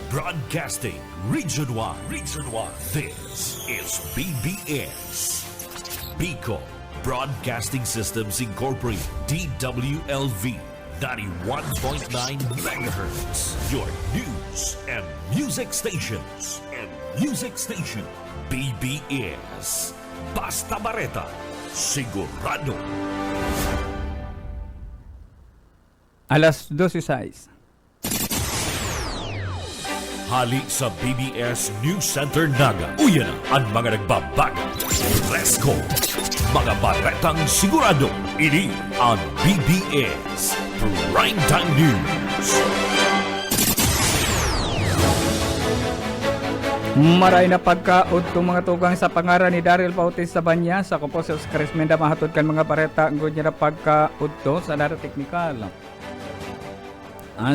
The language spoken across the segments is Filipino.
Broadcasting Region 1. Region 1. This is BBS. Bicol Broadcasting Systems Incorporated. DWLV. 91.9 megahertz. Your news and music stations. BBS. Basta Bareta. Sigurado. Alas 12:06. Hali sa BBS News Center Naga. Uyan ang mga nagbabago. Presko. Mga baretang sigurado. Ini ang BBS Primetime News. Maray na pagkaod itong mga tugang sa pangaran ni Daryl Pautis sa Banya sa Kupo sa Chris Menda mahatod kan mga bareta ang niya na pagkaod to sa laro teknikal.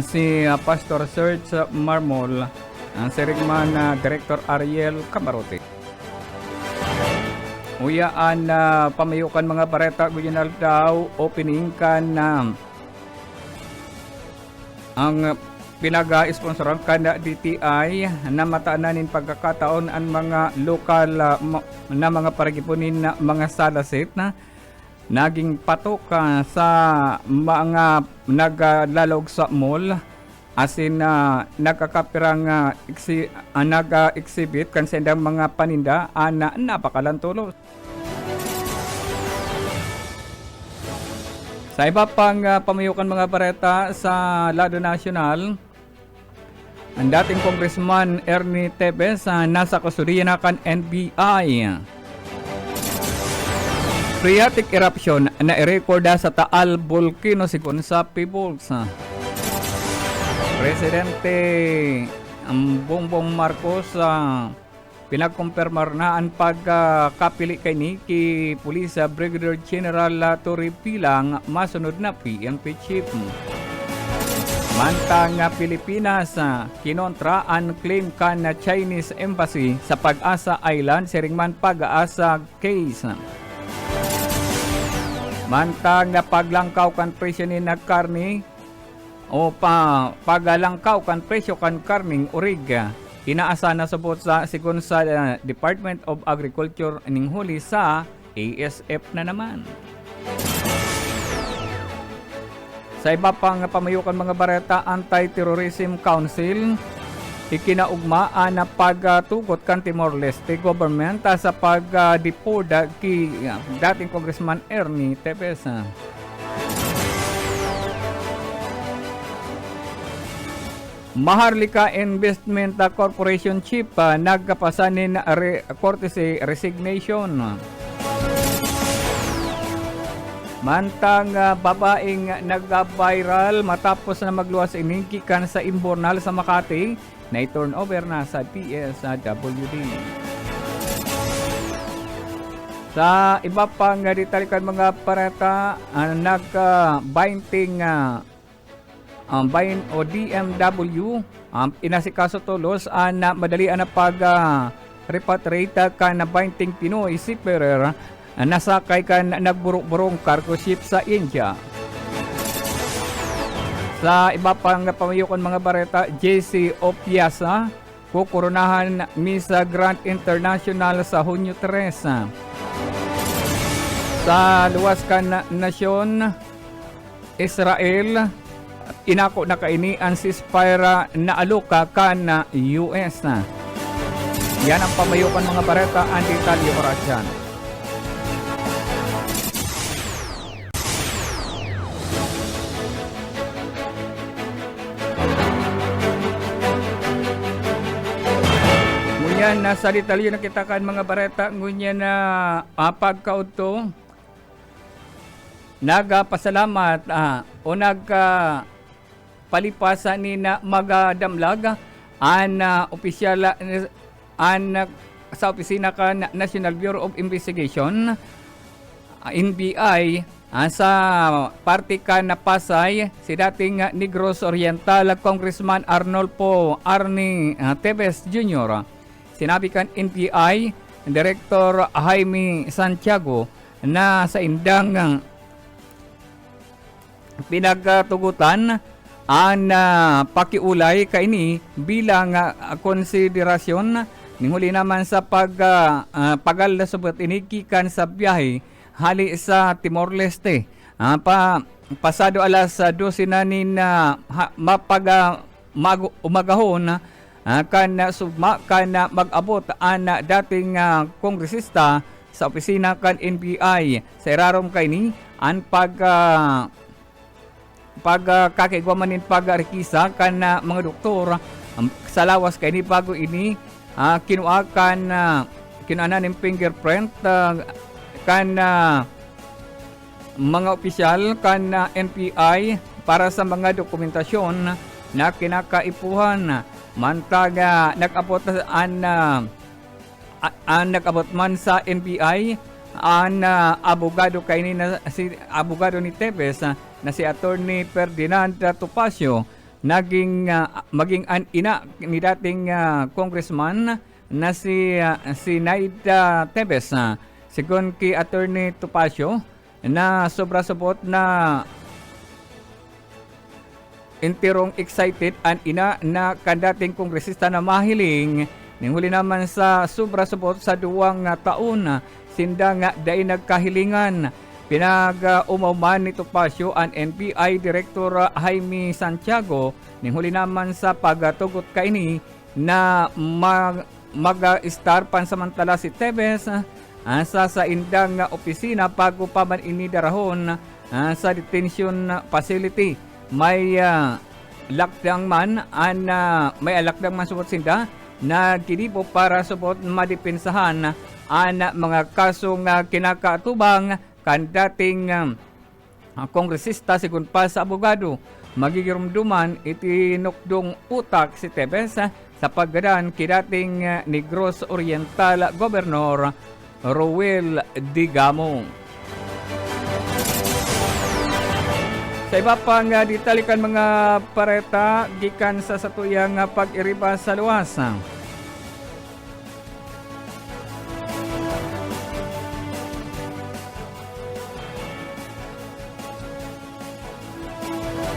Si Pastor Serge Marmol, si Rigman Director Ariel Camarote. Uyaan na pamayukan mga bareta gunyal daw opening kan ang pinaga-sponsoran kan DTI na mataanin pagkakataon ang mga lokal na mga paragipunin na mga salasit na naging patok sa mga naglalog sa mall asin nagkakapirang nag-exhibit kan sendang mga paninda na napakalantulos. Sa iba pang pamayukan mga bareta sa lado nasyonal, ang dating Congressman Ernie Tevez nasa kustodiya na kan NBI. Phreatic eruption na irekorda sa Taal Volcano sigon sa Pibulsa. Presidente Bongbong Marcos pinagkumpirmar na ang pagkapili kay Niki Pulisa Brigadier General Torre Pilang masunod na PNP chief. Mantang Pilipinas kinontra ang claim kan na Chinese Embassy sa Pag-asa Island siringman pag-asa case. Mantang paglangkaw kan presyo ni nagkarni o pagalangkaw kan presyo kan karning urig inaasa na subot sa sigon sa Department of Agriculture ning huli sa ASF na naman. Sa iba pang pamayukan mga bareta, Anti-Terrorism Council ikinaugmaan na pagtugot kan Timor-Leste government sa pag-deport ki dating Congressman Ernie Tevez. Maharlika Investment Corporation Chief nagkapasanin courtesy resignation. Mantang babaeng nag-viral matapos na magluwas inigikan sa imbornal sa Makati na i-turnover na sa PSWD. Sa iba pang ditalikan mga pareta, nag-binding o DMW inasikaso tulos na madalian na pag-repatriate ka na binding Pinoy seafarer nasakay ka nagburong cargo ship sa India. Sa iba pang pamayukan mga bareta, JC Opiasa kukurunahan Miss Grand International sa Hunyo 3. Sa luwas kan nasyon Israel inako na kaini ang ceasefire na aluka kan US. Yan ang pamayukan mga bareta, ang detalye orasyan. Ngunyan nasa detalye na kita kan mga bareta, ngunyan na pagkaudto nagpasalamat o nagpalipasan ni na magadamlag ang opisyal sa opisina kan National Bureau of Investigation NBI sa party kan na Pasay si dating Negros Oriental Congressman Arnolfo Arnie Tevez Jr. Sinabi kan NBI Director Jaime Santiago na sa indang pinagtugutan an pakiulay kaini bilang konsiderasyon ning huli naman sa pagal na subot inikikan sa biyahe hali sa Timor Leste. Pasado alas 12 na nin umagahon kan sugma kan mag-abot an dating kongresista sa opisina kan NBI sa irarom kaini an kakigwamanin pag-rekisa kan mga doktor sa lawas kay ni bago ini kinuakan ng fingerprint kan mga opisyal kan NPI para sa mga dokumentasyon na kinakaipuhan mantaga nag-abot nag-abot man sa NBI ang abogado kay ni abogado ni Tevez na si Attorney Ferdinand Topacio maging an ina ni dating congressman na si Naida Tevez. Sigon ki Attorney Topacio na sobra sabot na entirong excited an ina na kandating kongresista na mahiling ning huli naman sa sobra sabot sa 2 taon sinda nga day nagkahilingan. Pinag-umauman ni Topacio ang NBI Director Jaime Santiago ning huli naman sa pagtugot kaini na mag-star pansamantala si Tevez sa indang opisina bago pa man inidarahon sa detention facility. May lakdang man may alakdang man subot sinda na kinipo para subot madepensahan ang mga kasong kinakatubang kan dating kongresista sigun pa sa abogado. Magigirumduman itinukdong utak si Tevez sa paggadaan kidating Negros Oriental Governor Roel Digamo. Sa iba pang ditalikan mga pareta gikan sa satuyang pag-iriba sa luwas.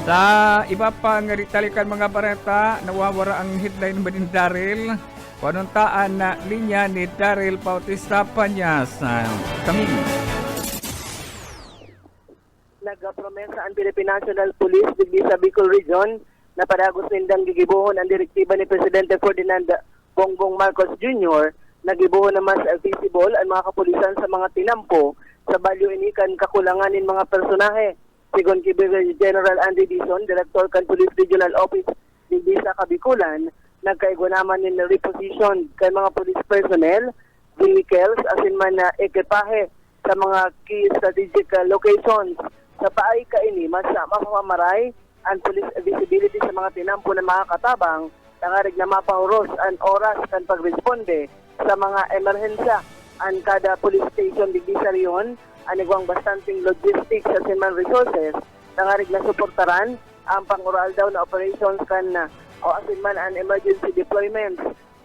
Sa iba pang ditalikan mga pareta, nawawara ang headline ba ni Daryl? Panuntaan na linya ni Daryl Bautista Panyas. Kami. Nagpromesa ang Philippine National Police digdi sa Bicol Region na padagos nindang gigibuhon ang direktiba ni Presidente Ferdinand Bongbong Marcos Jr. Nagibuhon naman sa visible ang mga kapulisan sa mga tinampo sa balyo inikan kakulanganin mga personahe. Sigon kay Brigadier General Andy Dizon, Director kan Police Regional Office digdi sa Kabikulan, nagkaigwa naman ng reposition kay mga police personnel, vehicles, asin man na ekipahe sa mga key strategic locations. Sa paay kaini, mas mapamaray ang police visibility sa mga tinampo na mga katabang, nangarig na mapahuros ang oras kan pagresponde sa mga emerhensya. Ang kada police station digdi sa riyon, anigwang bastanting logistics at human resources, nangarig na suportaran ang pang-oral daw na operations kan o asin man ang emergency deployments.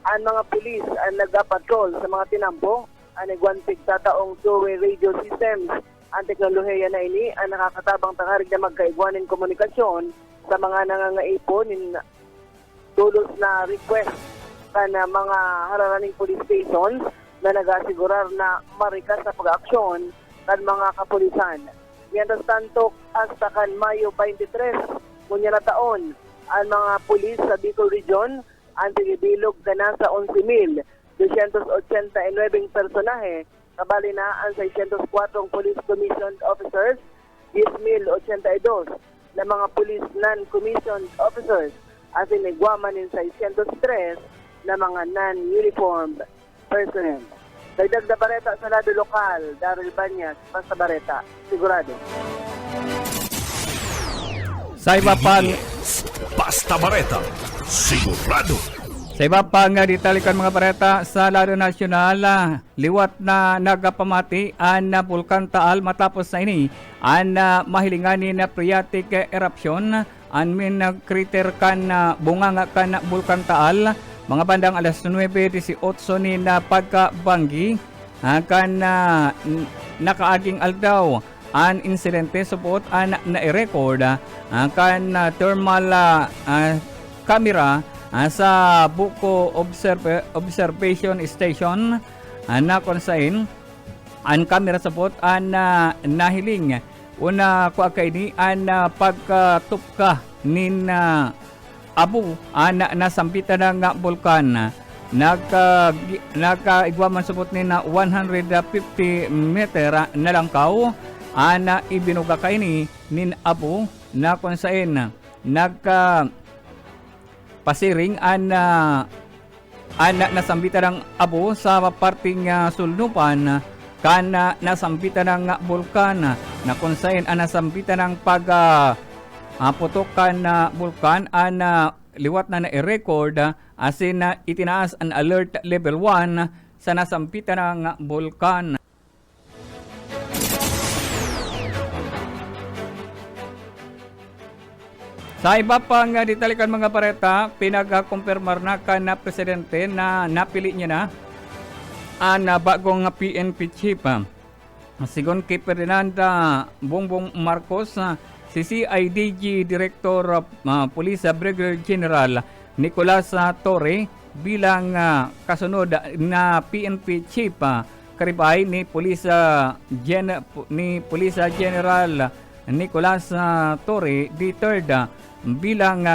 Ang mga pulis ang nagpatrol sa mga tinampo, anigwang tigtataong two-way radio systems. Ang teknolohiya na ini ang nakakatabang tangarig na magkaigwanin komunikasyon sa mga nangangaipon in tulos na request kan mga hararaning police stations na nag-asigurar na marikas sa pag-aksyon kan mga kapulisan. Mientras tanto, hasta kan Mayo 23, kunya na taon, ang mga pulis sa Bicol Region ang tinibilog na nasa 11,289 personahe, kabali na ang 604 police commissioned officers, 10,082 na mga police non-commissioned officers at sinigwaman ng 603 na mga non-uniformed personnel. Dagdag na bareta sa lado lokal, Daryl Banyas, basta bareta, sigurado. Sa iba pang Basta Bareta, sigurado. Sa iba pang ditalikan mga bareta sa lado nasyonal, liwat na nagapamati ang Bulkan Taal matapos na ini ang mahilinganin na phreatic eruption ang min crater kan bunganga kan Bulkan Taal mga bandang alas 9:18 ni na pagkabanggi kan nakaaging aldaw an insidente support an na-record kan thermal camera sa Buko Observation Station na konsain an camera support an nahiling una ko akaini an pagkatupka nin abu an nasampitan ng bulkan nagkaigwaman support ni na 150 meter na langkaw an ibinuga kaini nin abu na konsain pasiring an nasambitan ng abo sa parting sulnupan kan nasambitan ng bulkan na konsain an nasambitan ng putokan na bulkan an liwat na na-record asin itinaas an alert level 1 sa nasambitan ng bulkan. Sa iba pang detalikan mga pareta, pinag-kumpirmar na ka na presidente na napili niya na ang bagong PNP chief. Sigon kay Ferdinand Bongbong Marcos, si CIDG Director Police Brigadier General Nicolas Torre bilang kasunod na PNP chief karibay ni Police General Nicolas Torre III bilang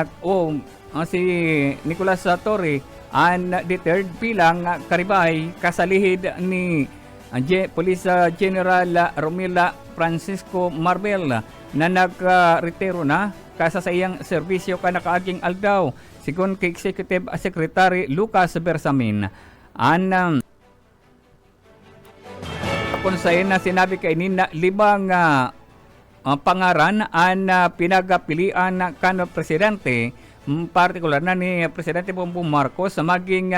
si Nicolas Torre ang deterred bilang karibay kasalihid ni Police General Romila Francisco Marbel na nag-retiro na kasa sa iyang serbisyo ka nakaaging aldaw sigon kay Executive Secretary Lucas Bersamin an konsayin na sinabi kay na libang pangaran ang pinagpilian kan presidente, partikular na ni Presidente Bongbong Marcos maging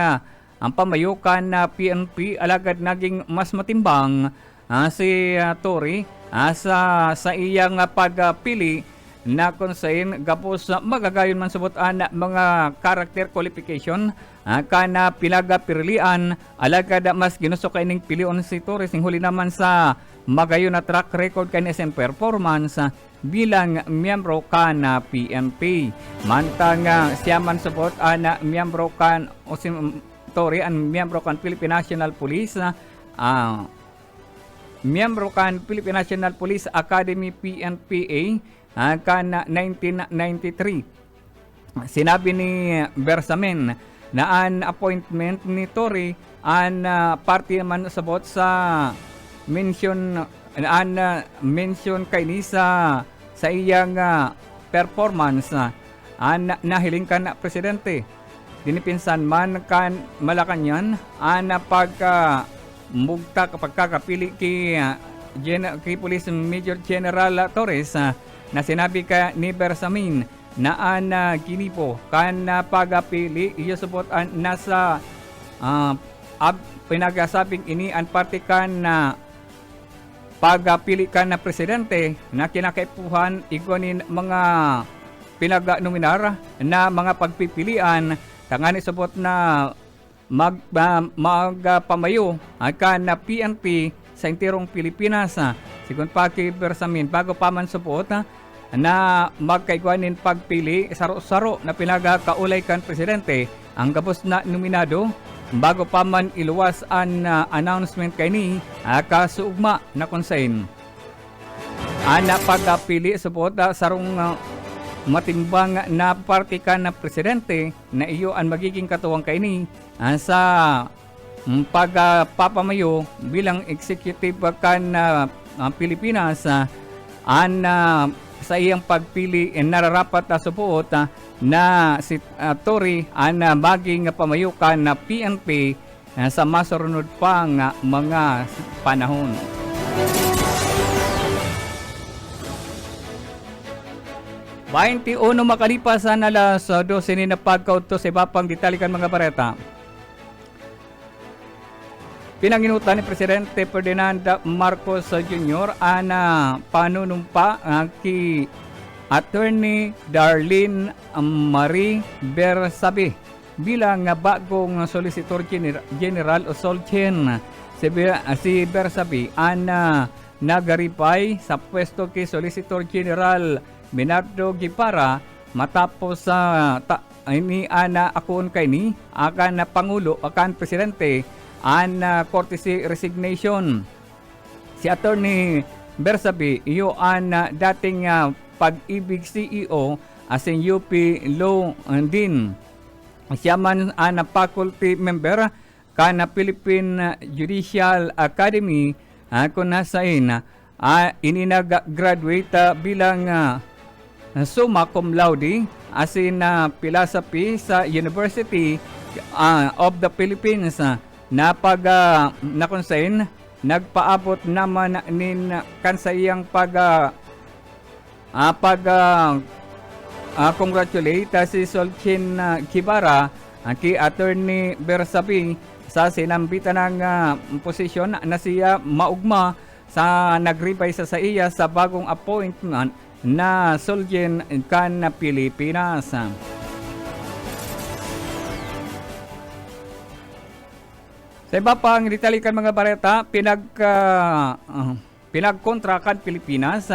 ang pamayukan na PNP alagad naging mas matimbang si Torre sa iyang pagpili na konsayin gapos magagayon man subutan mga character qualification kana pinagpilian alagad mas ginusto kay ning pilion si Torre sing huli naman sa magayon na track record kanisang performance bilang miyembro ka na PNP. Mantang siya man support na miyembro kan o si Torre ang miyembro kan Philippine National Police miyembro kan Philippine National Police Academy PNPA kan 1993. Sinabi ni Bersamin na an appointment ni Torre an party man sabot sa mention kay ni sa iyang performance nahiling kan presidente dinipinsan man kan Malacanang an pagka pagkakapili kay Police Major General Torres na sinabi ka ni Bersamin na an ginipo kan pagapili iyo subot an nasa pinagasabing ini an parte kan na pagpili ka na presidente na kinakaipuhan iguanin mga pinag-nominar na mga pagpipilian tangani subot na magpamayo ka na PNP sa intirong Pilipinas sigun pa kay Bersamin bago pa man subot na magkaiguanin pagpili saro-saro na pinagakaulay kan presidente ang gabos na nominado bago pa man iluwas ang announcement kay ni kasuugma na konsain ana pagpili subot sarong matimbang na party ka na presidente na iyo ang magiging katuwang kay ni sa pagpapamayo bilang executive ka na Pilipinas sa iyang pagpili nararapat na support na si Torre ang maging pamayukan na PNP sa masunod pang mga panahon. Uno makalipas na alas 12 na pagkauto sa iba pang detalikan mga bareta. Pinanginutan ni Presidente Ferdinand Marcos Jr. ang panunumpa ki Attorney Darlene Marie Bersabe bilang bagong Solicitor General o Solchen. Si Bersabe ang nagaripay sa pwesto kay Solicitor General Bernardo Guipara matapos sa ini ana akon kay ni akan na pangulo akan presidente an courtesy resignation. Si Attorney Bersabe iyo an dating Pag-ibig CEO asin UP Law din. Siya man an faculty member kana Philippine Judicial Academy kung nasain ini nag-graduate bilang summa cum laude asin philosophy sa University of the Philippines na pag nakonsain nagpaabot naman nin kansayang congratulate si Solchin Kibara kay Attorney Bersabe sa sinambitan ng posisyon na siya maugma sa nagribay sa iya sa bagong appointment na Solchin kan Pilipinas. Sa iba pang ditalikan mga bareta, pinagkontra kan Pilipinas,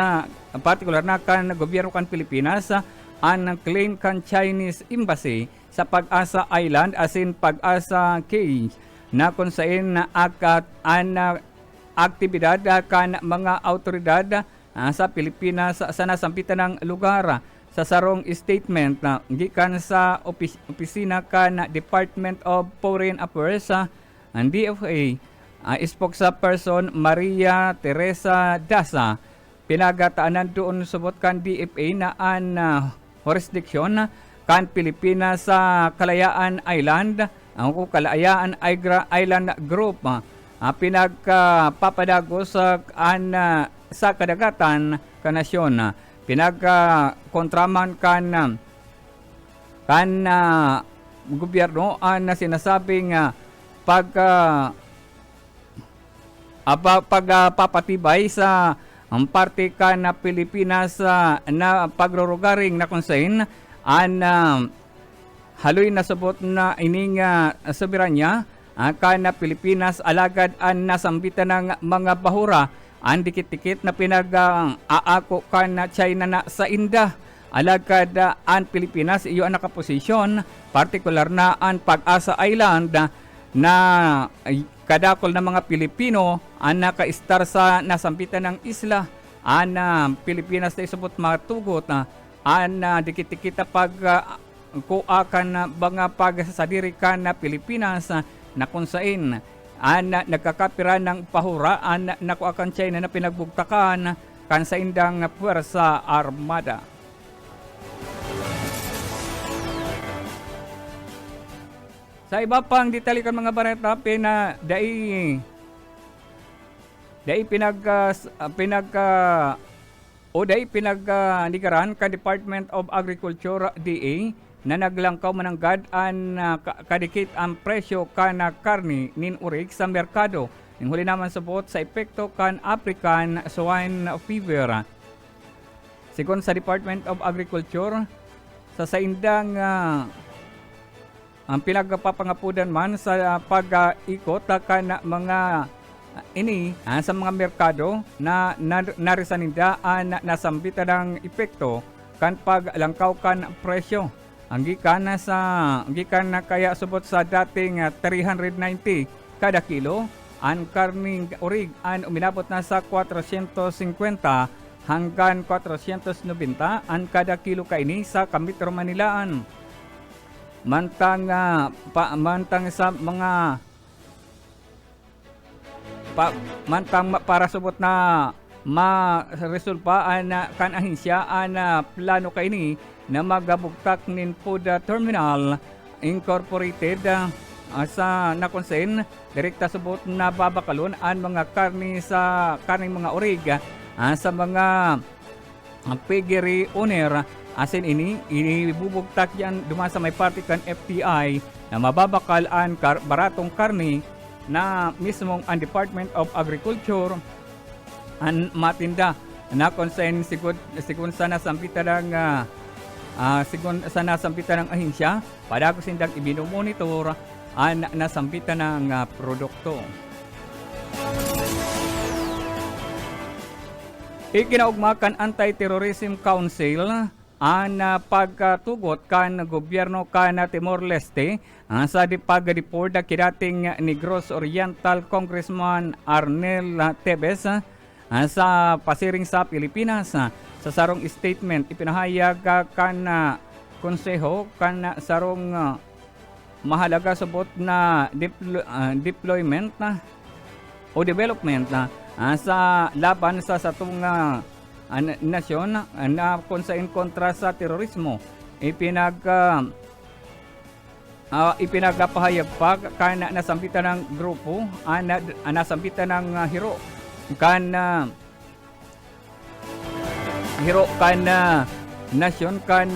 partikular na kan gobyerno kan Pilipinas, ang claim kan Chinese Embassy sa Pag-asa Island asin Pag-asa Cay na kung saan aktibidad kan mga autoridad sa Pilipinas sa nasampitan ng lugar sa sarong statement na gikan sa opisina kan Department of Foreign Affairs ang DFA, spokesperson Maria Teresa Daza, pinagataanan doon subot kan DFA na an jurisdiction kan Pilipinas sa Kalayaan Island, ang Kalayaan Island Group, pinagpapadagos sa kadagatan kanasyon, pinagkontraman kan gobyerno na sinasabing pagpapatibay sa ang parte ka na Pilipinas na pagrurugaring na konsain haloy na sabot na ining soberanya ka na Pilipinas alagad ang nasambitan ng mga bahura ang dikit-dikit na pinag-aako ka na China na sa India alagad ang Pilipinas iyo ang nakaposisyon partikular na ang Pag-asa Island na kadakol na mga Pilipino ang naka-star sa nasampitan ng isla ang Pilipinas na isabot matugot ang dikit-dikit pag kuakan mga pagsasadiri ka na Pilipinas na kung saan nagkakapira ng pahura ang nakuakan China na pinagbugtakan kan sa indang puwersa armada. Sa iba pang ditalikan mga bareta, pinagnigaran ka Department of Agriculture DA na naglangkaw mananggad ang kadikit ang presyo ka na karni nin urig sa merkado. Yung huli naman sabot sa epekto kan African Swine Fever. Sigon sa Department of Agriculture, sa saindang ang pinagpapangapudan man sa pag-ikot kan mga sa mga merkado na narisaninda nasambitan ng epekto kan paglangkaw kan presyo. Ang gikan na kaya subot sa dating 390 kada kilo, ang karning urig ang uminabot na sa 450 hanggang 490 ang kada kilo kaini sa Kamitro Manilaan. Mantang sa mga para subot na ma-resolba kan ahinsya plano kaini na magabugtak nin Food Terminal Incorporated sa nakonsen direkta subot na babakalon ang mga karni sa karning mga orig sa mga piggery owner. Asin inibubugtak yan dumasa may party kan FTI na mababakal ang baratong karni na mismong ang Department of Agriculture ang matinda na konsen sigun sa nasampitan ng ahinsya para kusindang ibinomonitor ang nasampitan ng produkto. Ikinaugmakan Anti-Terrorism Council ang pagtugot kan gobyerno kan Timor-Leste sa pag-deport kinating Negros Oriental Congressman Arnel Tevez sa pasiring sa Pilipinas. Sa sarong statement ipinahayag kan konseho kan sarong mahalaga subot na deployment o development sa laban sa satong nasyon na kung saan kontra sa terorismo. Ipinagpahayag pa kan nasambitan ng grupo nasambitan ng hero kan nasyon kan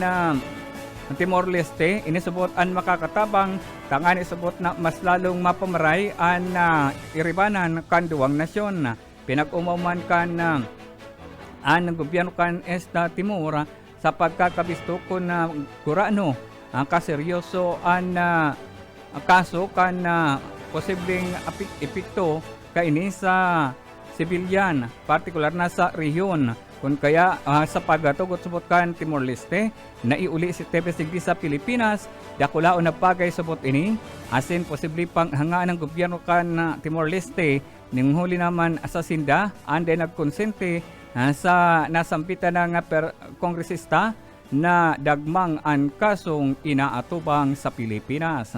Timor-Leste inisubot ang makakatabang tangan isubot na mas lalong mapamaray ang iribanan kan duwang nasyon. Pinag-umuman kan ang gobyerno kan Esta Timor sa pagkakabisto ko na kurano ang kaseryoso ang kaso kan posibleng epekto kaini sa sibilyan, partikular na sa rehiyon. Kung kaya sa pagtugot subot kan Timor-Leste, naiuli si Tevez digdi sa Pilipinas, dakulaon na bagay subot ini, asin posible pang hangaan ng gobyerno kan Timor-Leste, ning huli naman sa sinda, ande nagkonsente sa nasampitan ng kongresista na dagmang ang kasong inaatubang sa Pilipinas.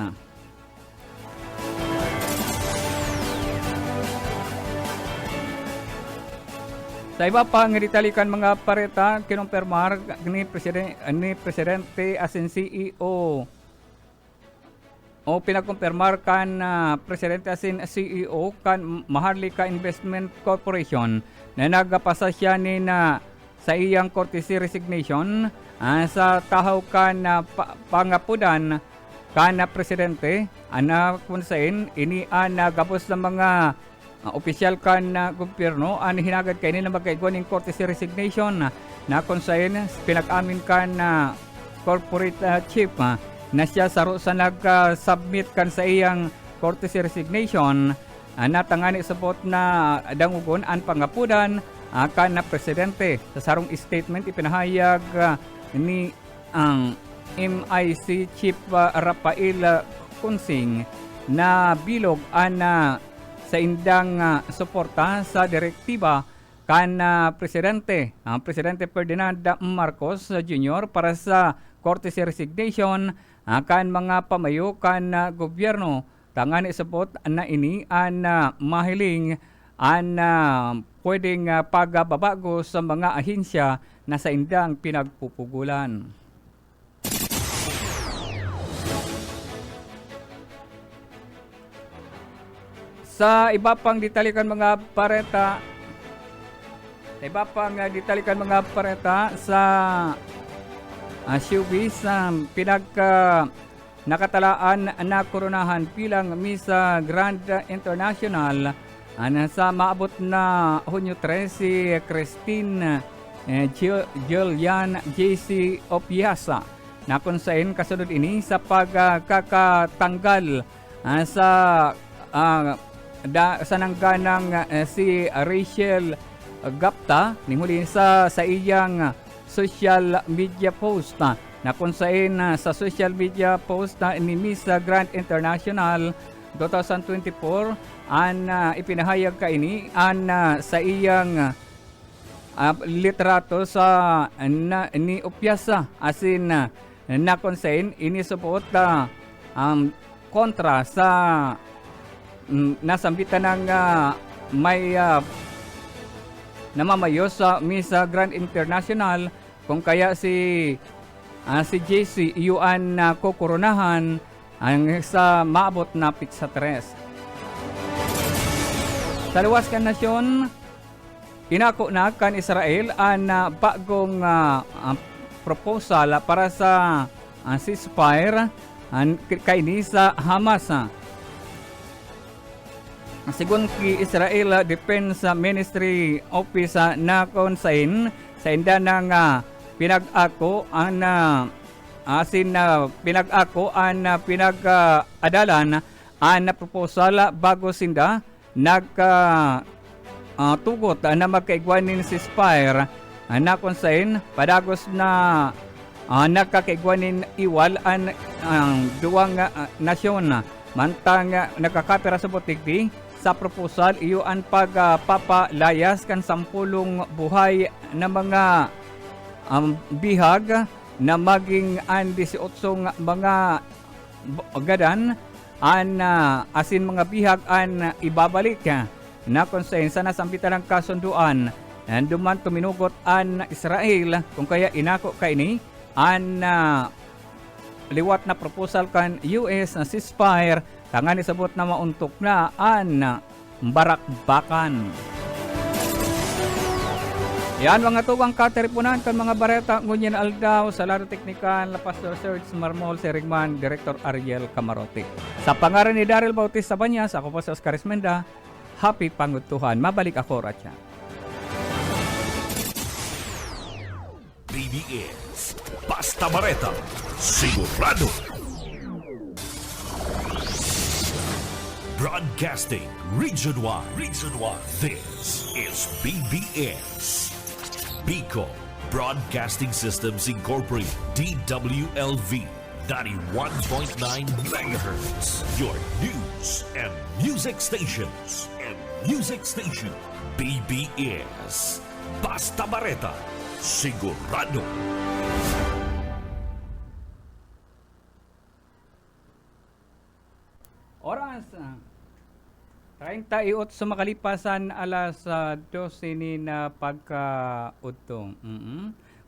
Sa iba pa nga ditalikan mga pareta, kinumpirmar ni Presidente asin CEO o pinagkumpirmar kan Presidente asin CEO kan Maharlika Investment Corporation na nagapasa siya ni sa iyang courtesy resignation sa tahaw kan pangapudan kan Presidente kung saan ini nagapos ng mga opisyal kan gobyerno hinagad kainin na magkaigwan ng courtesy resignation na kung saan pinag-amin kan corporate chief na siya saro sa nag-submit kan sa iyang courtesy resignation natangani sabot na dangugon ang pangapudan kan na Presidente. Sa sarong statement ipinahayag ni ang MIC Chief Rafael Kunsing na bilog sa indang suporta sa direktiba kan Presidente Presidente Ferdinand Marcos Jr. para sa courtesy resignation kan mga pamayo kan gobyerno. Tangan isabot na ini mahiling pwedeng pagbabago sa mga ahensya na sa indang pinagpupugulan. Sa iba pang ditalikan mga pareta, sa showbiz nakatalaan na koronahan bilang Miss Grand International sa maabot na Hunyo 3 si Christine Julian JC Opiasa na kung saan kasunod ini sa pagkakatanggal sa nangganang si Rachel Gapta nimuli sa iyang social media post na kung saan sa social media post ni Miss Grand International 2024 ipinahayag kaini sa iyang litrato sa ni Opiasa asin na kung saan inisupot kontra sa nasambitan ng may namamayo sa Miss Grand International kung kaya si JC iyon kokoronahan ang sa maabot na pizza 3. Sa luwas kan nasyon, inako na kan Israel ang bagong proposal para sa ceasefire kaini sa Hamas. Sigun ki Israel Defense Ministry Office na konsain sa inda ng pinag-ako ang pinag-adalan ang proposal bago sinda tugot na magkaigwanin si Spire na konsain padagos na nagkakaigwanin iwal ang duwang nasyon mantang nakakapira sa butikdi sa proposal iyo ang pagpapalayas kan 10 buhay na mga bihag na maging ang 18 mga gadan an asin mga bihag an ibabalik na konsen sa nasambitan ng kasunduan duman tuminugot an Israel kung kaya inako kaini an liwat na proposal kan US na ceasefire tangan isabot na mauntok na an barakbakan. Yan mga tuwang kateripunan kan mga bareta ngunyan aldaw sa laro teknikan la Pastor Serge Marmol Serigman, Director Ariel Camarote. Sa pangalan ni Daryl Bautista Banyas, ako po si Oscar Esmenda. Happy Pangutuhan. Mabalik ako, Ratcha. BBS Basta Bareta, sigurado. Broadcasting Region 1. This is BBS. Bicol Broadcasting Systems Incorporated, DWLV 91.9 MHz. Your news and music stations. BBS Basta Bareta, sigurado. Oras 38 sa makalipasan alas 12 ni na pagkautong.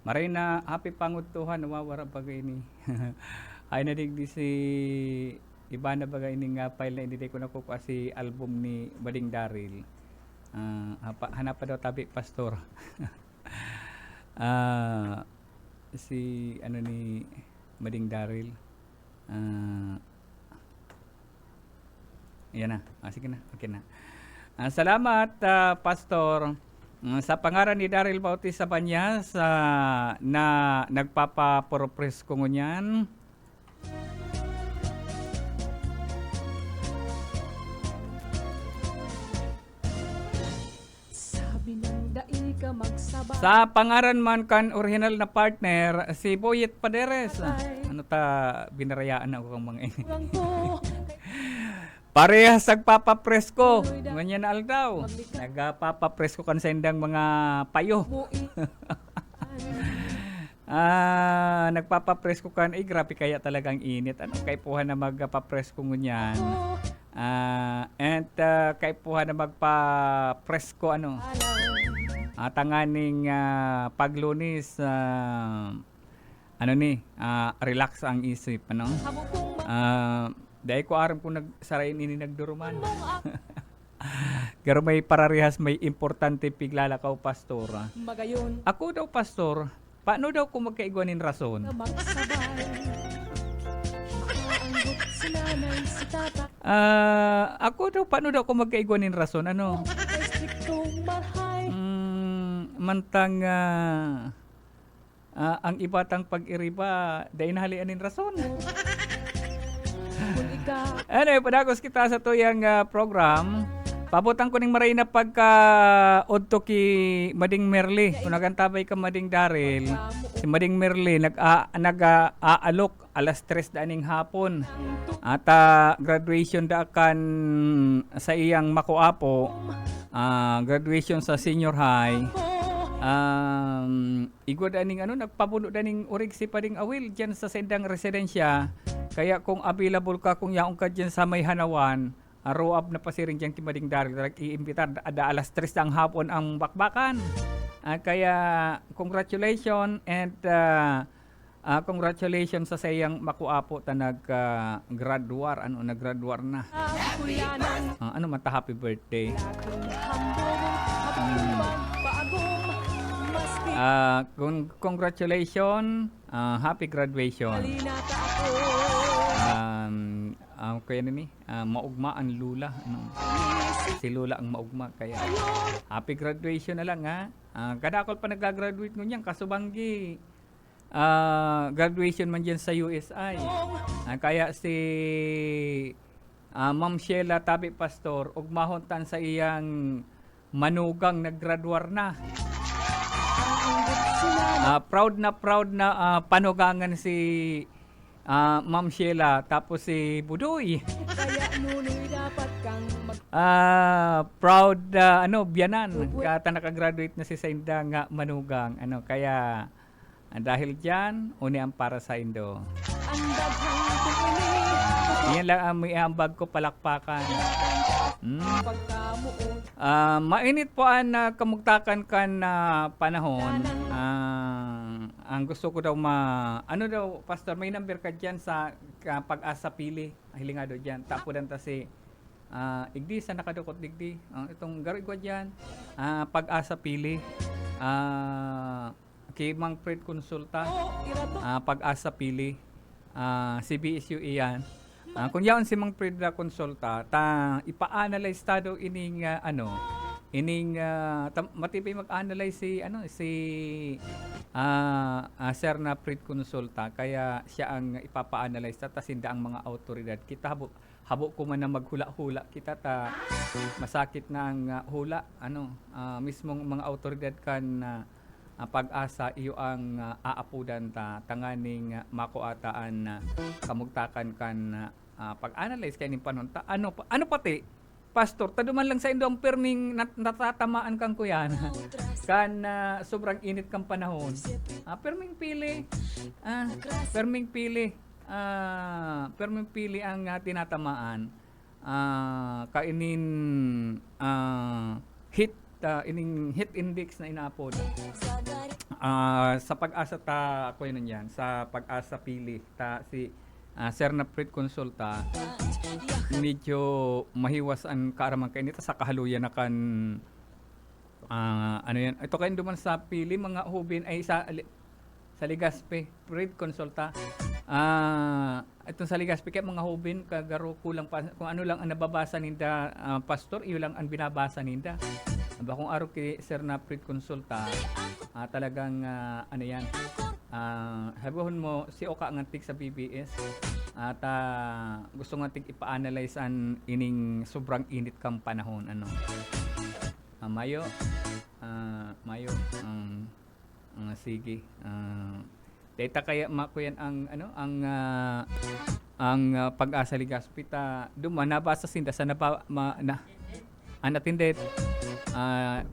Maray na happy pangutuhan nawawara bagay ni. Ay nadigdi si iba na bagay ni nga file na hindi ko nakukuha si album ni Bading Daryl. Hanap pa daw tabi pastor. Si ano ni Bading Daryl. Yan na. Sige na. Okay na. Salamat, Pastor. Sa pangalan ni Daryl Bautista Banyas na nagpapapropres ko ngunyan. Sa pangalan man kan original na partner, si Boyet Paderes. Ano ta, binarayaan ako kang mga ini. Parehas nagpapapresko. Ganyan na aldaw. Nagpapapresko kan sa indang mga payo. Nagpapapresko kan. Grabe kaya talagang init. Ano kaipuhan na magpapresko ngunyan. And kaipuhan na magpapresko ano. Tanganing paglunis. Ano ni? Relax ang isip. Ano? Dahil ko aram kung nagsarayin ini nagduruman. Pero may pararihas, may importante piglalakaw, pastor. Ako daw, pastor, paano daw kung magkaigwanin rason? Ako daw, paano daw kung magkaigwanin rason? Ano? Mantang ang ibatang pag-iriba, dahil nahalianin rason. Anyway, padagos kita sa tuyang program. Pabutang ko ning maray na pagka-odto ki Mading Merli. Kung nagantabay ka Mading Daryl, si Mading Merli nag-aalok alas 3 daning hapon. At graduation da kan sa iyang makuapo. Graduation sa senior high. Igod aning nagpabuno daning urig si Pading Awil diyan sa sendang residensya. Kaya kung available ka, kung yaong ka dyan sa may Hanawan, row up na pasiring dyan Mading Daryl, i-imbitar ada alas 3 ang hapon ang bakbakan. Kaya congratulations and congratulations sa sayang makuapo ta nag-graduar. Nag-graduar na. Mata happy birthday. Congratulations, happy graduation. Kaya nini, maugma ang lula. Si lula ang maugma. Kaya happy graduation na lang ha. Kadakol pa nag-graduate ngunyan, kasubanggi. Graduation man dyan sa USI. Kaya si Ma'am Sheila Tabi Pastor, ugmahon tan sa iyang manugang naggraduar na. Proud na panugangan si Ma'am Sheila tapos si Budoy. Kaya nunoy dapat kang Proud biyanan kata nakagraduate na si Sainda nga manugang kaya dahil diyan uni ang para sa Indo. ang daghang kumini. Yan lang ang may ambag ko palakpakan. Pagkamuon. Mainit po ang kamugtakan kan na panahon. Ang gusto ko daw Pastor, may number ka dyan sa Pag-asa Pili. Hilingado dyan. Tapudan ta si igdi sa nakadukot digdi. Itong garo ko dyan. Pag-asa Pili. Kay Mang Fred Consulta. Pag-asa Pili. CBSU iyan. Kung yaon si Mang Fred Consulta, ipa-analyze ta daw ining matibay mag-analyze si Sir na Fred Consulta, kaya siya ang ipapa-analyze ta sinda ang mga autoridad. Kita habo ko man na maghula-hula kita masakit na ang hula mismong mga autoridad kan Pag-asa iyo ang aapudan tanganing makuataan kamugtakan kan pag-analyze kay ning panon ano pati Pastor, taduman lang sa Indo ang perming natatamaan kang kuyan. Kan sobrang init kang panahon. Perming pili. Perming pili ang tinatamaan. Kainin ining heat index na inaapod. Sa Pag-asa ako yun yan. Sa Pag-asa Pili. Si Sir na Fred Consulta, medyo mahiwas ang kaaraman kayo nito sa kahaluyan na kan yan. Ito kayo duman sa Pili, mga hubin ay sa Legazpi, Fred Consulta. Itong sa Legazpi kaya mga hubin kagaro kulang pa kung ano lang ang nababasa ninda Pastor, iyo lang ang binabasa ninda. Kung araw kay Sir na Fred Consulta, talagang yan. Habuhon mo si Oka ngantig sa BBS at gusto ngantig ipa-analyze an ining sobrang init kang panahon Mayo sige data kaya makuyan ang Pag-asa Legazpi duma nabasa sinda sa anatindet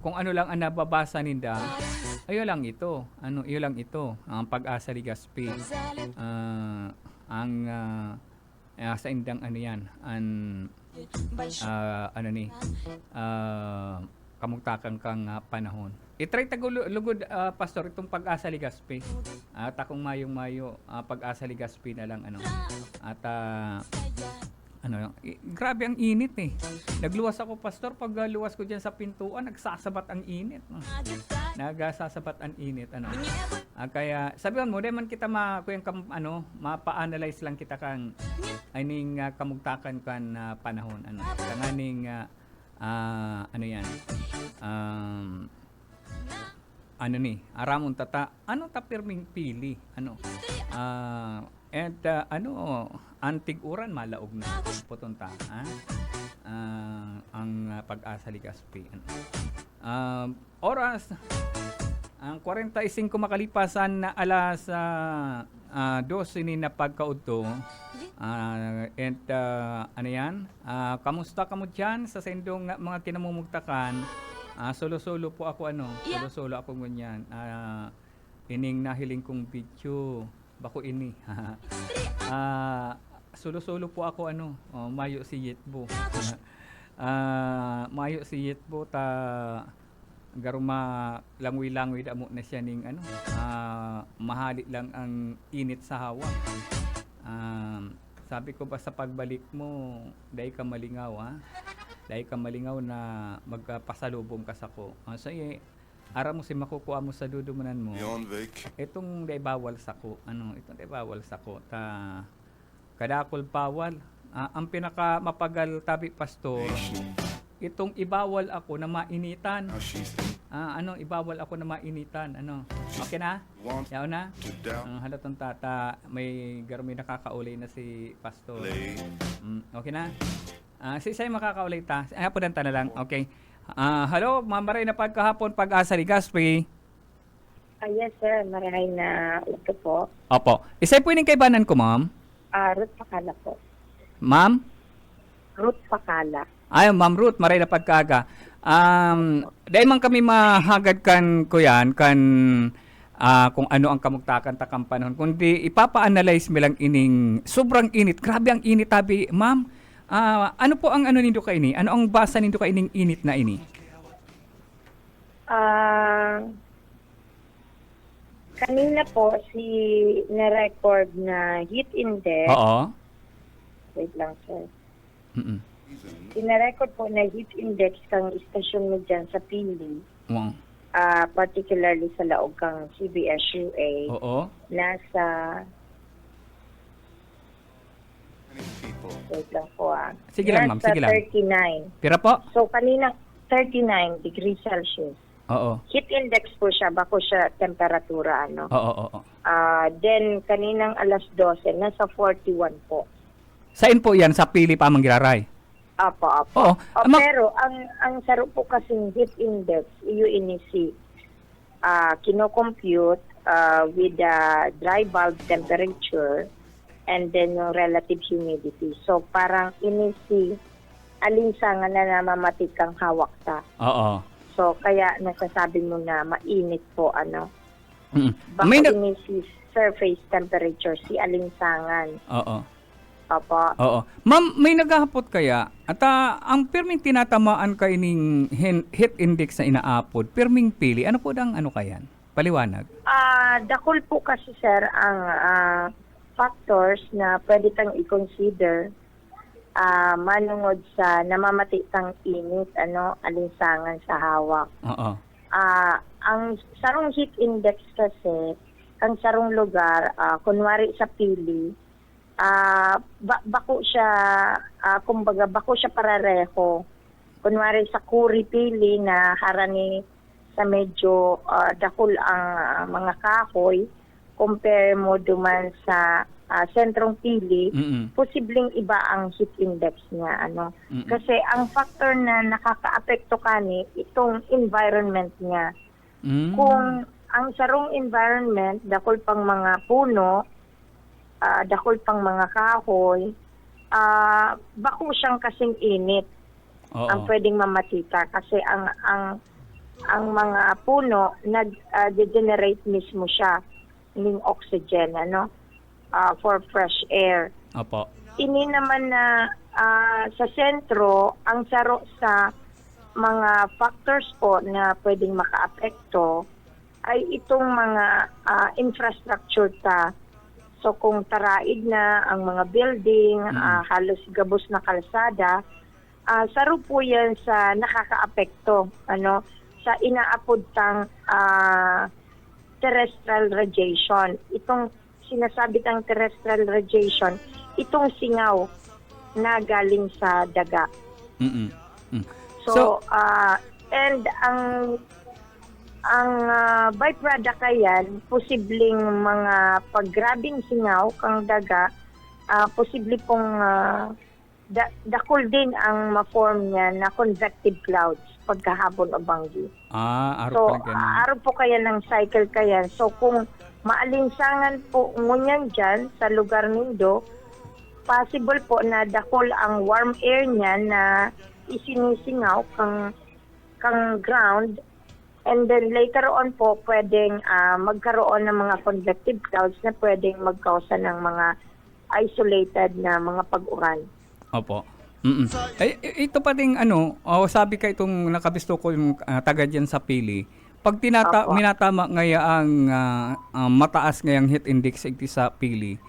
kung ano lang ang nababasa ninda iyo lang ito ang Pag-asa Legazpi sa indang kamugtakan kang panahon. I-try tagulugod Pastor itong Pag-asa Legazpi. Takong mayong-mayo Pag-asa Legazpi na lang at grabe ang init Nagluwas ako Pastor, pag luwas ko diyan sa pintuan, nagsasabat ang init. Nagsasabat ang init kaya sabihan mo, di man kita mapa-analyze lang kita kang aning kamugtakan kan panahon tanganing yan. Aramon tata ta perming pili antig uran malaog na putunta ang Pag-asa Legazpi oras ang 45 makalipasan na alas 12 ni na pagkaudto kamusta kamo dyan sa sendong mga kinamumugtakan solo-solo po ako solo-solo ako ngunyan ining nahiling kong video bako ini solo-solo po ako mayo si Yetbo mayo si Yetbo garuma langwi-langwi damo na siya ning mahali lang ang init sa hawa sabi ko ba sa pagbalik mo dahil ka malingaw na magpasalubong ka sa ko ara mo si makukuha mo sa dudumunan mo itong day bawal sa ko kadakol bawal ang pinaka mapagal tabi Pastor itong ibawal ako na mainitan ibawal ako na mainitan okay na yaw na halatong tata may garmi nakakaulay na si Pastor okay na si Isay makakaulay ta hapudan ta na lang okay Hello, Ma'am Maray na pagkahapon pag-asa ni Gaspi. Yes, sir. Maraming na ito po. Opo. Isa'y po yung kaibanan ko, ma'am. Ruth Pakala po. Ma'am? Ruth Pakala. Ay, Ma'am Ruth, maray na pagkaaga. Dahil man kami mahagad kan ko yan, kung ano ang kamugtakan takang panahon. Kundi ipapa-analyze mo lang ining sobrang init. Grabe ang init, tabi. Ma'am, ano po ang ano nindo ka ini? Ano ang basa nindo ka ining init na ini? Kanina po na-record na heat index. Oo. Wait lang, sir. Mm-mm. Sina-record po na heat index kang istasyon mo dyan sa Pili. Wow. Particularly sa laog kang CBS-UA. Oo. Nasa... Wait lang po Sige lang, ma'am. Sige lang. Nasa 39. Pira po? So, kanina 39 degrees Celsius. Oo. Heat index po siya, bako siya temperatura, ano. Oo. Then, kaninang alas 12, nasa 41 po. Saan po yan? Sa Pili pa Mangiraray? Apo. Oo. Pero, ang saro po kasing heat index, UNEC, kino-compute with the dry bulb temperature and then yung relative humidity. So, parang inisi, alinsangan na namamatik kang hawak ta. Oo. So, kaya nasasabi mo na mainit po, ano. Mm-mm. Baka May inisi surface temperature, si alinsangan. Oo. Opo. Oo. Ma'am, may naghahapot kaya? At ang pirming tinatamaan ka ining heat index na inaapod, pirming pili, ano po dang ano kayan? Paliwanag. Dakol po kasi, sir, ang factors na pwede kang i-consider manungod sa namamati kang init, ano, alinsangan sa hawak. Oo. Ang sarong heat index kasi, ang sarong lugar, kunwari sa Pili, bako siya, kumbaga, bako siya parareho. Kunwari sa Kuri Pili na harani sa medyo dakol ang mga kahoy, compare mo duman sa sentrong Pili, Mm-mm. posibleng iba ang heat index niya, ano. Mm-mm. Kasi ang factor na nakakaapekto kani itong environment niya. Mm. Kung ang sarong environment dakol pang mga puno, dakol pang mga kahoy, bako siyang kasing init Oo. ang pwedeng mamatika kasi ang mga puno nag-generate mismo siya ng oxygen, ano, for fresh air. Opo. Ini naman na sa sentro, ang saro sa mga factors po na pwedeng makaapekto ay itong mga infrastructure ta. So kung taraig na ang mga building, halos gabos na kalsada, saro po yan sa nakakaapekto, ano, sa inaapod tang terrestrial radiation. Itong sinasabi tang terrestrial radiation, itong singaw na galing sa daga. Mm-mm. Mm. So, and ang byproduct kayan, posibleng mga paggrabing singaw kang daga, posible pong dakol din ang ma-form niya na convective clouds pagkahapon o banggi. Araw So, pala ganun. araw po kaya ng cycle kaya. So, kung maalinsangan po ngunyan dyan sa lugar nindo, possible po na dakol ang warm air niya na isinisingaw kang ground, and then later on po pwedeng magkaroon ng mga convective clouds na pwedeng magkausa ng mga isolated na mga pag-uran. Opo. Mm-mm. Ito pa ding ano, sabi ka itong nakabisto ko yung taga dyan sa Pili. Pag Opo. minatama ngaya ang mataas ngayang heat index iti sa Pili,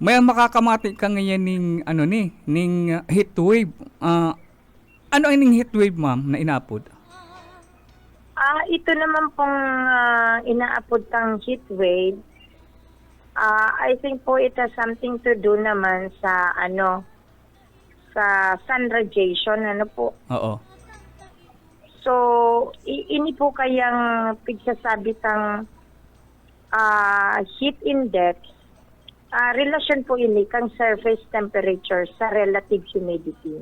may makakamati ka ngayon ning heat wave. Ano ining heat wave, ma'am, na inapod? Ito naman pong inaapod kang heat wave. I think po it has something to do naman sa sa sun radiation, ano po. Oo. So, ini po kayang pigsasabi tang heat index, relasyon po ini kang surface temperature sa relative humidity.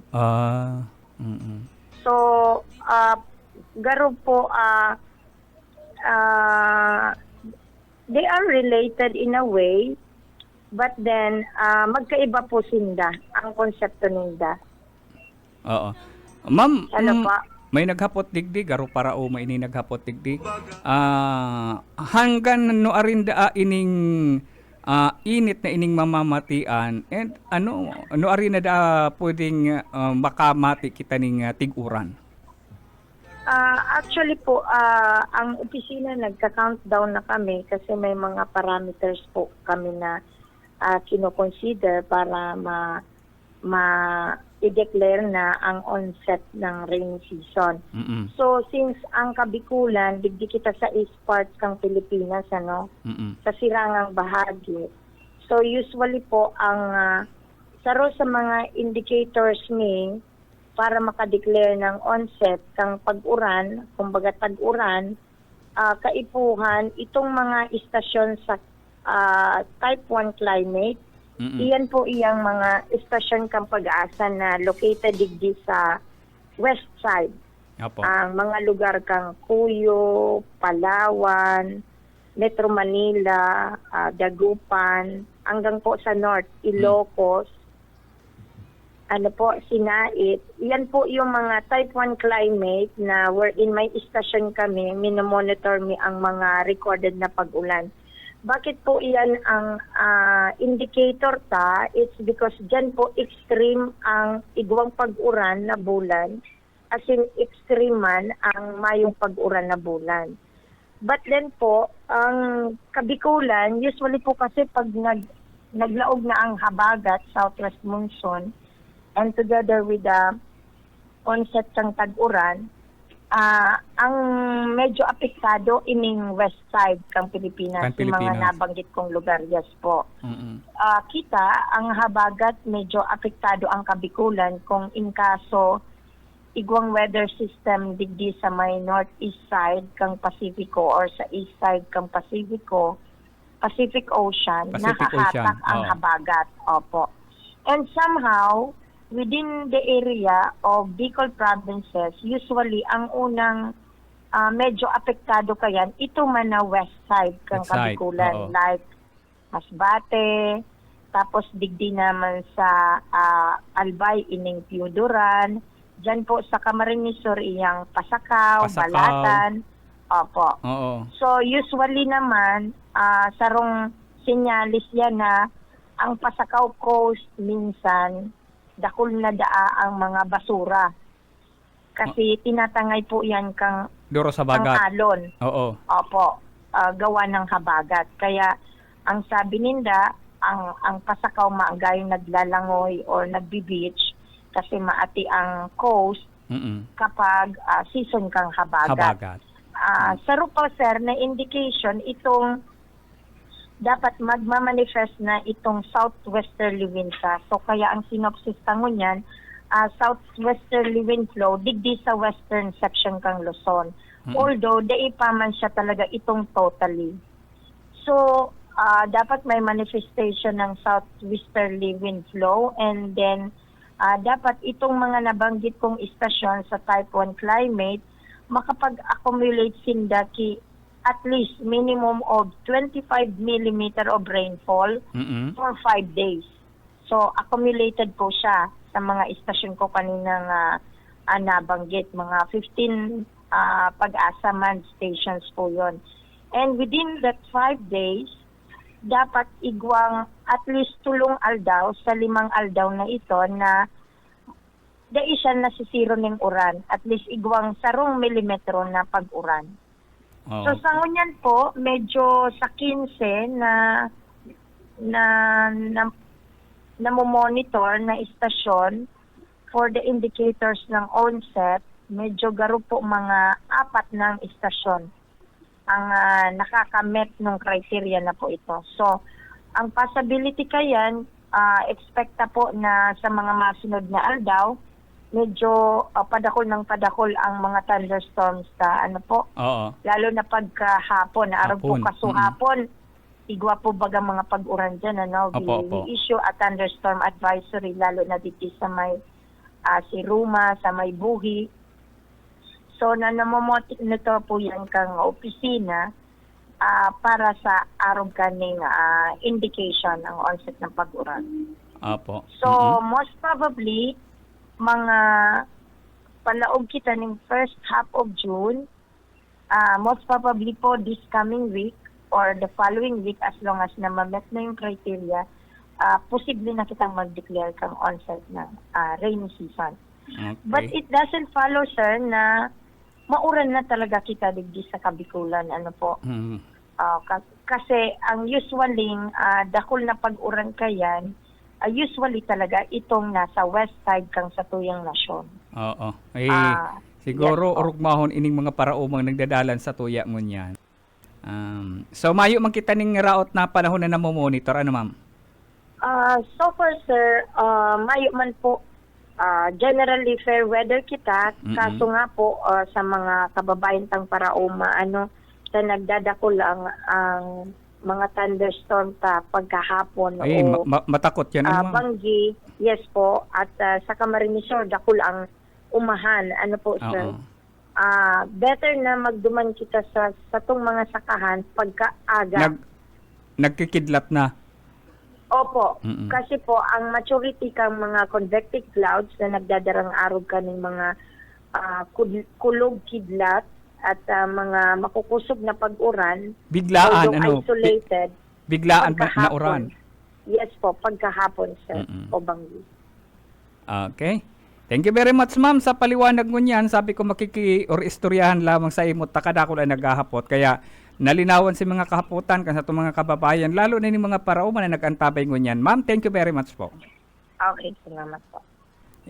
Mm-mm. So, garo po, they are related in a way, but then magkaiba po sinda ang konsepto ninda. Oo. Ma'am, Ano pa? may naghapot digdig, garo para o may ini naghapot digdig. Hanggan no arin da ining init na ining mamamatian, and ano arin na da pwedeng makamati kita ning tiguran. Actually po, ang opisina nagka-countdown na kami kasi may mga parameters po kami na kino-consider para i-declare na ang onset ng rainy season. Mm-mm. So, since ang Kabikulan, digdi kita sa east part kang Pilipinas, Mm-mm. sa sirangang bahagi. So, usually po, ang saro sa mga indicators ni para makadeclare ng onset kang pag-uran, kumbaga tag-uran, kaipuhan, itong mga istasyon sa type 1 climate. Mm-mm. Iyan po iyang mga istasyon kang pag-asa na located digdi sa west side. Apo. Ang mga lugar kang Cuyo, Palawan, Metro Manila, Dagupan, hanggang po sa north, Ilocos, Sinait. Iyan po yung mga type 1 climate na wherein may istasyon kami, minomonitor mi ang mga recorded na pag-ulan. Bakit po iyan ang indicator ta? It's because dyan po extreme ang igwang pag-uran na bulan, as in extreme man ang mayong pag-uran na bulan. But then po, ang Kabikulan, usually po kasi pag naglaog na ang habagat, southwest monsoon, and together with the onset ng tag-uran, ang medyo apektado ining west side kang Pilipinas, yung mga nabanggit kong lugar, yes po. Mm-mm. Kita, ang habagat medyo apektado ang Kabikulan kung in kaso igwang weather system digdi sa may northeast side kang Pacifico or sa east side kang Pacific Ocean, nakahatak ang habagat. Opo. And somehow, within the area of Bicol provinces, usually ang unang medyo apektado kayan, ito man na west side kang Kabikulan, like Masbate, tapos digdi naman sa Albay, ining Piuduran, dyan po sa Camarines Sur, iyang Pasakaw, Balatan. Opo. Oo. So usually naman, sarong sinyalis yan na ang Pasakaw Coast minsan, dakol na daa ang mga basura. Kasi tinatangay po yan kang Duro sa bagat. ang alon. Oo. Opo, gawa ng habagat. Kaya ang sabi ninda, ang Pasakaw maagay naglalangoy or nagbi-beach kasi maati ang coast. Mm-mm. Kapag season kang habagat. Saro po sir na indication itong dapat magmamanifest na itong southwesterly wind sa. So kaya ang synopsis tango niyan, southwesterly wind flow digdi sa western section kang Luzon. Mm-hmm. Although dai pa man siya talaga itong totally. So dapat may manifestation ng southwesterly wind flow, and then dapat itong mga nabanggit kong istasyon sa type 1 climate makapag-accumulate sindaki at least minimum of 25 millimeter of rainfall for 5 days. So, accumulated po siya sa mga istasyon ko kaninang nabanggit. Mga 15 pag-asa man stations po yon. And within that 5 days, dapat igwang at least tulong aldaw sa 5 aldaw na ito na dai siya nasisiro ng uran. At least igwang 10 milimetro na pag-uran. Oh. So sa ngunyan po, medyo sa 15 na monitor na istasyon for the indicators ng onset, medyo garo po mga 4 ng istasyon ang nakakamit ng criteria na po ito. So, ang possibility kayan, expecta po na sa mga masunod na aldaw, medyo padakol ng padakol ang mga thunderstorms ta Oo. lalo na pagkahapon na araw po Hapon. kasuhapon igwa po baga mga pag-uran dyan we issue a thunderstorm advisory lalo na dito sa may si Ruma, sa may Buhi, So, nanamomotik nito po yan kang opisina para sa arog kaning indication ang onset ng pag-uran. Opo. So, most probably, mga palaog kita ng first half of June, most probably po this coming week or the following week as long as na ma-met na yung criteria, posible na kitang mag-declare kang onset ng rainy season. Okay. But it doesn't follow, sir, na mauran na talaga kita digdi sa Kabikulan. Ano po? Kasi ang usually, dakol na pag-uran kayan, usually talaga itong nasa west side kang sa tuyang nasyon. Oo. yes Siguro po. urugmahon ining mga paraumang nagdadalan sa tuya mo niyan. So mayo man kita ning raot na panahon na namomonitor, ano ma'am? So far, sir, mayo man po, generally fair weather kita. Kaso nga po, sa mga kababayan tang parauma, sa nagdadako lang ang mga thunderstorm pagkahapon o Matakot yan, ano ma'am? Banggi, yes po, at sa Camarines Sur, dakol ang umahan, ano po, sir. Better na magduman kita sa tong mga sakahan pagkaaga. Nagkikidlat na. Opo, kasi po ang maturity kang mga convective clouds na nagdadarang arog ka ng mga kulog kidlat at mga makukusog na pag-uran, Biglaan, although isolated, biglaan na pagkahapon. uran. Yes po, pagkahapon, sir, o Banggi. Okay. Thank you very much, ma'am, sa paliwanag mo niyan. Sabi ko or istoryahan lamang sa imot takadakol ay naghahapot. Kaya nalinawan si mga kahaputan kan sa itong mga kababayan, lalo na ni mga parauma na nag-antabay mo niyan. Ma'am, thank you very much po. Okay, salamat po.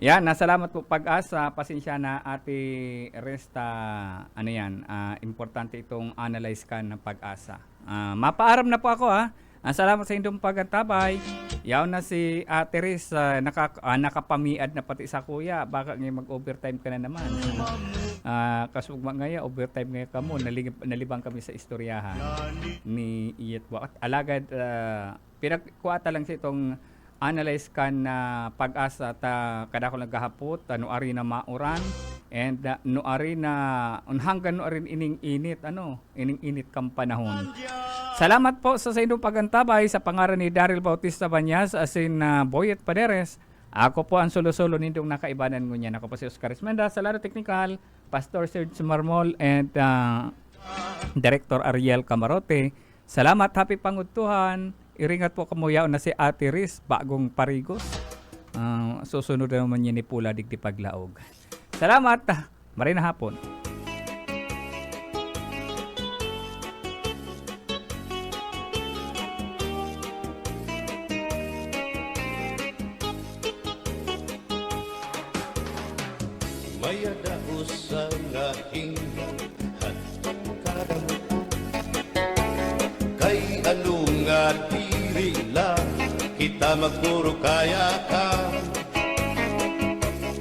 Yan, nasalamat po Pag-asa. Pasensya na Ate Resta, importante itong analyze ka ng Pag-asa. Mapaaram na po ako salamat sa inyong pagantabay. Yaw na si Ate Riz, nakapamiad na pati sa kuya. Baka ngayon mag-overtime ka na naman. Kasugma ngaya, overtime ngaya ka mo. Nalibang kami sa istoryahan ni Iyet Buak. Alagad, pinagkuata lang sa itong analyze ka na Pag-asa kadako naghahapot, nuari na mauran, and nuari na hanggang nuari ining init kang panahon. Salamat po sa inyong pagantabay sa pangaran ni Daryl Bautista Banyas asin Boyet Paderes. Ako po ang solo-solo nindong nakaibanan ko niyan. Ako po si Oscar Ismenda, sa laro technical, Pastor Serge Marmol, and Director Ariel Camarote. Salamat, happy pangutuhan. Iringat po kamuyaw na si Ate Riz, bagong parigos. Susunod na naman niya ni Pula Digdi Paglaog. Salamat, maray na hapon. Mayada usa nga ingnan hatong kadamo kay ano nga diri lang kita magpuro kaya ka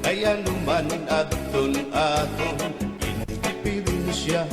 kaya numan adton aton indipirensya